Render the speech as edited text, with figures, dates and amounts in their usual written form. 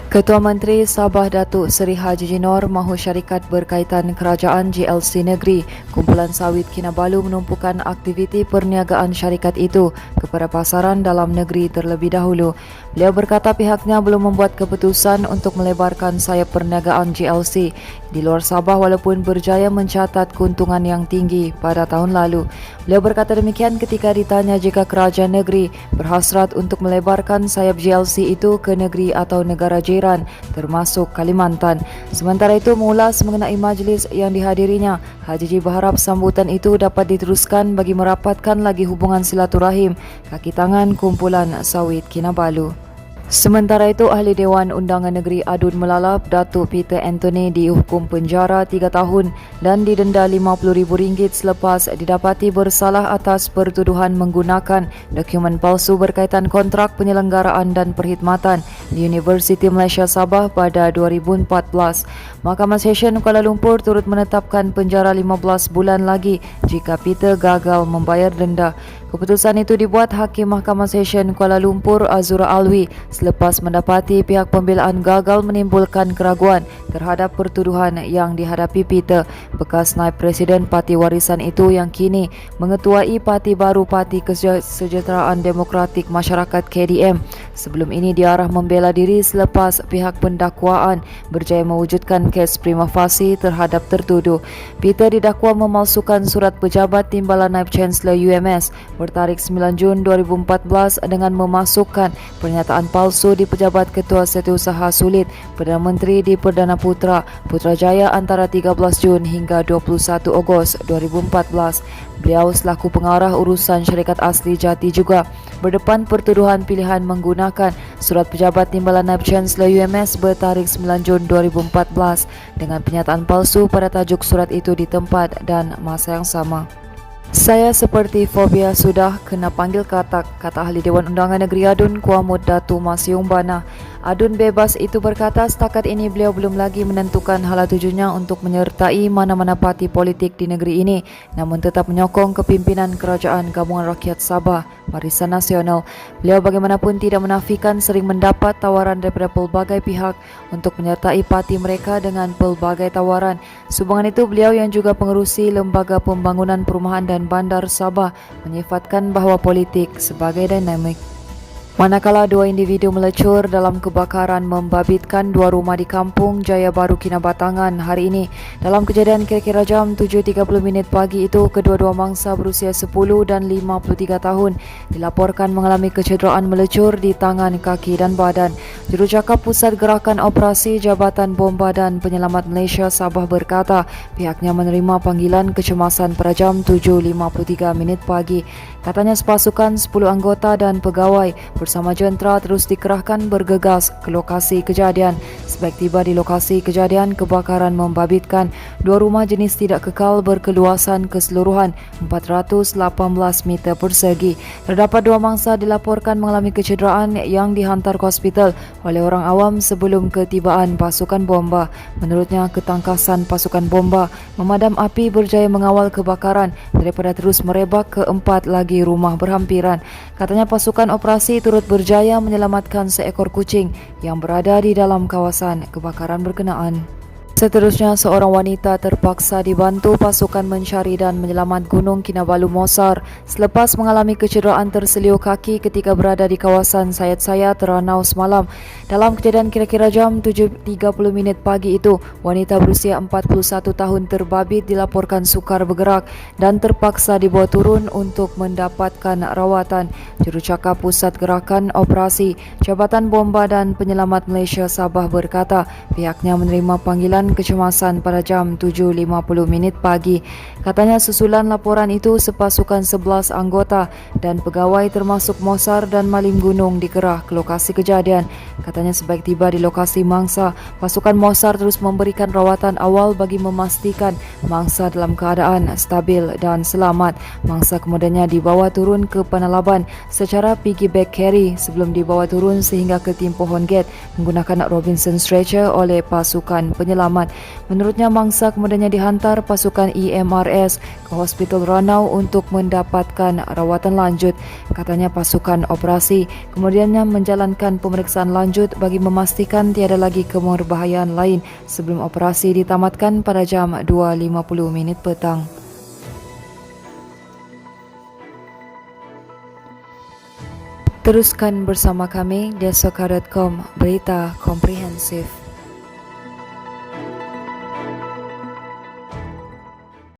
Ketua Menteri Sabah Datuk Seri Haji Jinor mahu syarikat berkaitan kerajaan GLC Negeri Kumpulan Sawit Kinabalu menumpukan aktiviti perniagaan syarikat itu kepada pasaran dalam negeri terlebih dahulu. Beliau berkata pihaknya belum membuat keputusan untuk melebarkan sayap perniagaan GLC di luar Sabah walaupun berjaya mencatat keuntungan yang tinggi pada tahun lalu. Beliau berkata demikian ketika ditanya jika kerajaan negeri berhasrat untuk melebarkan sayap GLC itu ke negeri atau negara jiran termasuk Kalimantan. Sementara itu mengulas mengenai majlis yang dihadirinya, Haji Ji berharap sambutan itu dapat diteruskan bagi merapatkan lagi hubungan silaturahim kaki tangan Kumpulan Sawit Kinabalu. Sementara itu, Ahli Dewan Undangan Negeri Adun Melalap, Datuk Peter Anthony dihukum penjara 3 tahun dan didenda RM50,000 selepas didapati bersalah atas pertuduhan menggunakan dokumen palsu berkaitan kontrak penyelenggaraan dan perkhidmatan di Universiti Malaysia Sabah pada 2014. Mahkamah Session Kuala Lumpur turut menetapkan penjara 15 bulan lagi jika Peter gagal membayar denda. Keputusan itu dibuat Hakim Mahkamah Session Kuala Lumpur Azura Alwi selepas mendapati pihak pembelaan gagal menimbulkan keraguan terhadap pertuduhan yang dihadapi Peter, bekas naib Presiden Parti Warisan itu yang kini mengetuai parti baru Parti Kesejahteraan Demokratik Masyarakat KDM. Sebelum ini diarah membela diri selepas pihak pendakwaan berjaya mewujudkan kes prima facie terhadap tertuduh. Peter didakwa memalsukan surat pejabat Timbalan Naib Chancellor UMS bertarikh 9 Jun 2014 dengan memasukkan pernyataan palsu di pejabat Ketua Setiausaha Sulit Perdana Menteri di Perdana Putrajaya antara 13 Jun hingga 21 Ogos 2014. Beliau selaku pengarah urusan syarikat asli Jati juga berdepan pertuduhan pilihan menggunakan surat pejabat Timbalan Naib Chancellor UMS bertarikh 9 Jun 2014 dengan pernyataan palsu pada tajuk surat itu di tempat dan masa yang sama. Saya seperti fobia sudah kena panggil katak, kata Ahli Dewan Undangan Negeri Adun Kuamud Datu Masyung Bana. Adun bebas itu berkata setakat ini beliau belum lagi menentukan hala tujuannya untuk menyertai mana-mana parti politik di negeri ini, namun tetap menyokong kepimpinan Kerajaan Gabungan Rakyat Sabah Barisan Nasional. Beliau bagaimanapun tidak menafikan sering mendapat tawaran daripada pelbagai pihak untuk menyertai parti mereka dengan pelbagai tawaran. Sehubungan itu, beliau yang juga pengerusi Lembaga Pembangunan Perumahan dan Bandar Sabah menyifatkan bahawa politik sebagai dinamik. Manakala dua individu melecur dalam kebakaran membabitkan dua rumah di Kampung Jaya Baru Kinabatangan hari ini. Dalam kejadian kira-kira jam 7.30 pagi itu, kedua-dua mangsa berusia 10 dan 53 tahun dilaporkan mengalami kecederaan melecur di tangan, kaki dan badan. Jurucakap Pusat Gerakan Operasi Jabatan Bomba dan Penyelamat Malaysia Sabah berkata pihaknya menerima panggilan kecemasan pada jam 7.53 pagi. Katanya sepasukan 10 anggota dan pegawai bersama jentera terus dikerahkan bergegas ke lokasi kejadian. Sebaik tiba di lokasi kejadian, kebakaran membabitkan dua rumah jenis tidak kekal berkeluasan keseluruhan 418 meter persegi. Terdapat dua mangsa dilaporkan mengalami kecederaan yang dihantar ke hospital oleh orang awam sebelum ketibaan pasukan bomba. Menurutnya, ketangkasan pasukan bomba memadam api berjaya mengawal kebakaran daripada terus merebak ke 4 lagi rumah berhampiran. Katanya pasukan operasi turut berjaya menyelamatkan seekor kucing yang berada di dalam kawasan kebakaran berkenaan. Seterusnya, seorang wanita terpaksa dibantu pasukan mencari dan menyelamat Gunung Kinabalu Mosar selepas mengalami kecederaan terseliu kaki ketika berada di kawasan Sayat-Sayat Terenau semalam. Dalam kejadian kira-kira jam 7.30 pagi itu, wanita berusia 41 tahun terbabit dilaporkan sukar bergerak dan terpaksa dibawa turun untuk mendapatkan rawatan. Jurucakap Pusat Gerakan Operasi Jabatan Bomba dan Penyelamat Malaysia Sabah berkata pihaknya menerima panggilan kecemasan pada jam 7.50 pagi. Katanya susulan laporan itu sepasukan 11 anggota dan pegawai termasuk Mosar dan Malim Gunung dikerah ke lokasi kejadian. Katanya sebaik tiba di lokasi mangsa, pasukan Mosar terus memberikan rawatan awal bagi memastikan mangsa dalam keadaan stabil dan selamat. Mangsa kemudiannya dibawa turun ke Panalaban secara piggyback carry sebelum dibawa turun sehingga ke tim pohon gate menggunakan Robinson stretcher oleh pasukan penyelamat. selamat. Menurutnya, mangsa kemudiannya dihantar pasukan EMRS ke Hospital Ranau untuk mendapatkan rawatan lanjut. Katanya pasukan operasi kemudiannya menjalankan pemeriksaan lanjut bagi memastikan tiada lagi kemerbahayaan lain sebelum operasi ditamatkan pada jam 2.50 petang. Teruskan bersama kami di Soka.com, berita komprehensif.